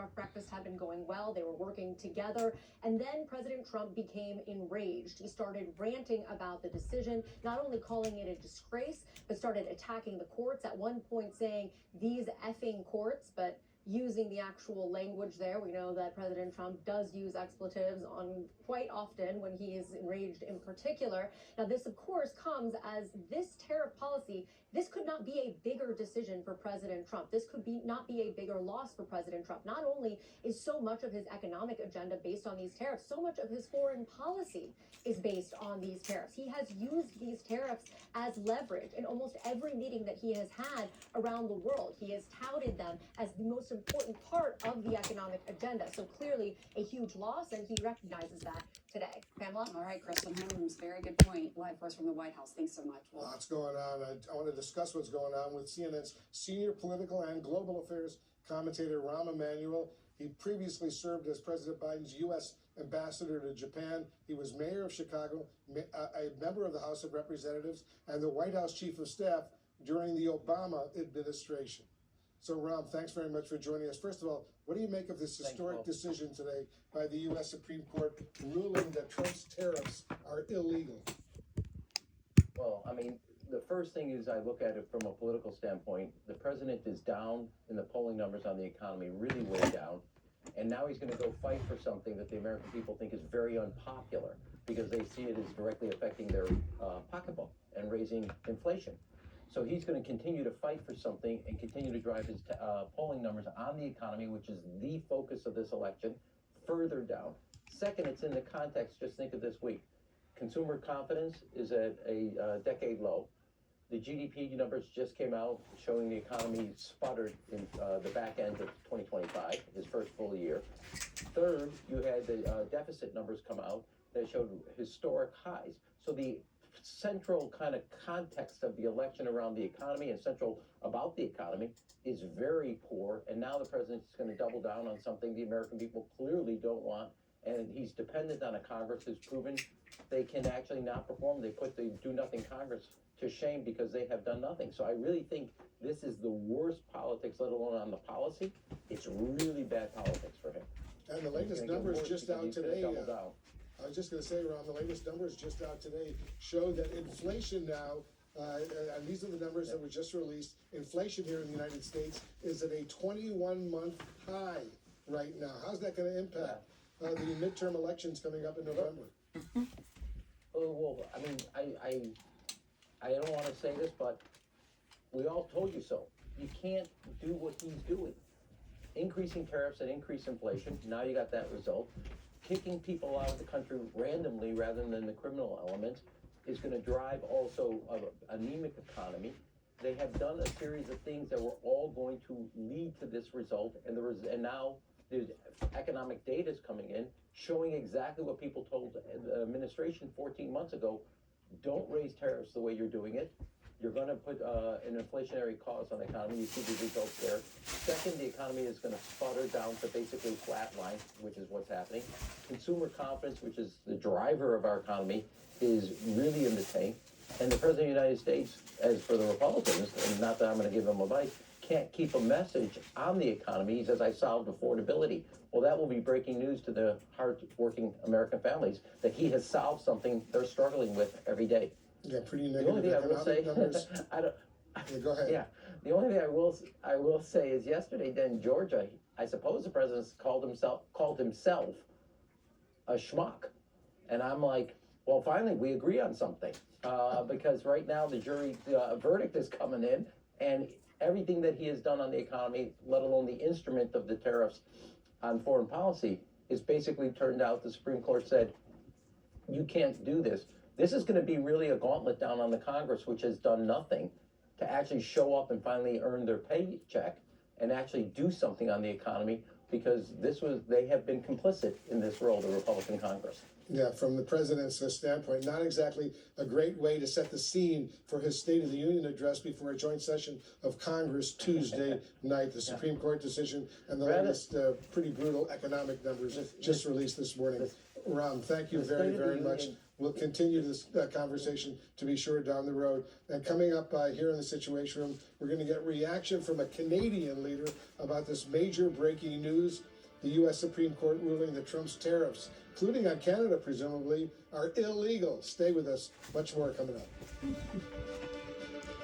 breakfast had been going well. They were working together. And then President Trump became enraged. He started ranting about the decision, not only calling it a disgrace, but started attacking the courts, at one point saying, "These effing courts," but using the actual language there. We know that President Trump does use expletives on quite often when he is enraged in particular. Now, this, of course, comes as this tariff policy. This could not be a bigger decision for President Trump. This could not be a bigger loss for President Trump. Not only is so much of his economic agenda based on these tariffs, so much of his foreign policy is based on these tariffs. He has used these tariffs as leverage in almost every meeting that he has had around the world. He has touted them as the most important part of the economic agenda. So clearly a huge loss, and he recognizes that today. Pamela? All right, Kristen Helms, very good point. Live for us from the White House. Thanks so much. Lots going on. I want to discuss what's going on with CNN's senior political and global affairs commentator, Rahm Emanuel. He previously served as President Biden's U.S. ambassador to Japan. He was mayor of Chicago, a member of the House of Representatives, and the White House chief of staff during the Obama administration. So, Rahm, thanks very much for joining us. First of all, what do you make of this historic decision today by the U.S. Supreme Court ruling that Trump's tariffs are illegal? Well, I mean, the first thing is I look at it from a political standpoint. The president is down in the polling numbers on the economy, really way down. And now he's going to go fight for something that the American people think is very unpopular because they see it as directly affecting their pocketbook and raising inflation. So he's going to continue to fight for something and continue to drive his polling numbers on the economy, which is the focus of this election, further down. Second, it's in the context, just think of this week. Consumer confidence is at a decade low. The GDP numbers just came out showing the economy sputtered in the back end of 2025, his first full year. Third, you had the deficit numbers come out that showed historic highs. So the central kind of context of the election around the economy and central about the economy is very poor. And now the president's going to double down on something the American people clearly don't want. And he's dependent on a Congress who's proven they can actually not perform. They put the do-nothing Congress to shame because they have done nothing. So I really think this is the worst politics, let alone on the policy. It's really bad politics for him. And the latest numbers just out today. I was just going to say, Ron, the latest numbers just out today show that inflation now, and these are the numbers that were just released, inflation here in the United States is at a 21-month high right now. How's that going to impact the midterm elections coming up in November? Well, I mean, I don't want to say this, but we all told you so. You can't do what he's doing. Increasing tariffs and increase inflation, now you got that result. Kicking people out of the country randomly rather than the criminal element is going to drive also an anemic economy. They have done a series of things that were all going to lead to this result, and now there's economic data is coming in showing exactly what people told the administration 14 months ago. Don't raise tariffs the way you're doing it. You're going to put an inflationary cause on the economy. You see the results there. Second, the economy is going to sputter down to basically flat line, which is what's happening. Consumer confidence, which is the driver of our economy, is really in the tank. And the President of the United States, as for the Republicans, and not that I'm going to give them advice, can't keep a message on the economy. He says, I solved affordability. Well, that will be breaking news to the hard-working American families that he has solved something they're struggling with every day. Yeah, pretty The only negative thing I will say, numbers. yeah, go ahead. Yeah, the only thing I will say is yesterday in Georgia, I suppose the president called himself a schmuck, and I'm like, well, finally we agree on something, because right now the jury verdict is coming in, and everything that he has done on the economy, let alone the instrument of the tariffs on foreign policy, is basically turned out. The Supreme Court said, you can't do this. This is going to be really a gauntlet down on the Congress, which has done nothing to actually show up and finally earn their paycheck and actually do something on the economy, because they have been complicit in this role, the Republican Congress. Yeah, from the president's standpoint, not exactly a great way to set the scene for his State of the Union address before a joint session of Congress Tuesday night. The Supreme Court decision and the latest pretty brutal economic numbers just released this morning. Ram, thank you The State very, of the very much. Union- We'll continue this conversation, to be sure, down the road. And coming up here in the Situation Room, we're going to get reaction from a Canadian leader about this major breaking news. The U.S. Supreme Court ruling that Trump's tariffs, including on Canada presumably, are illegal. Stay with us. Much more coming up.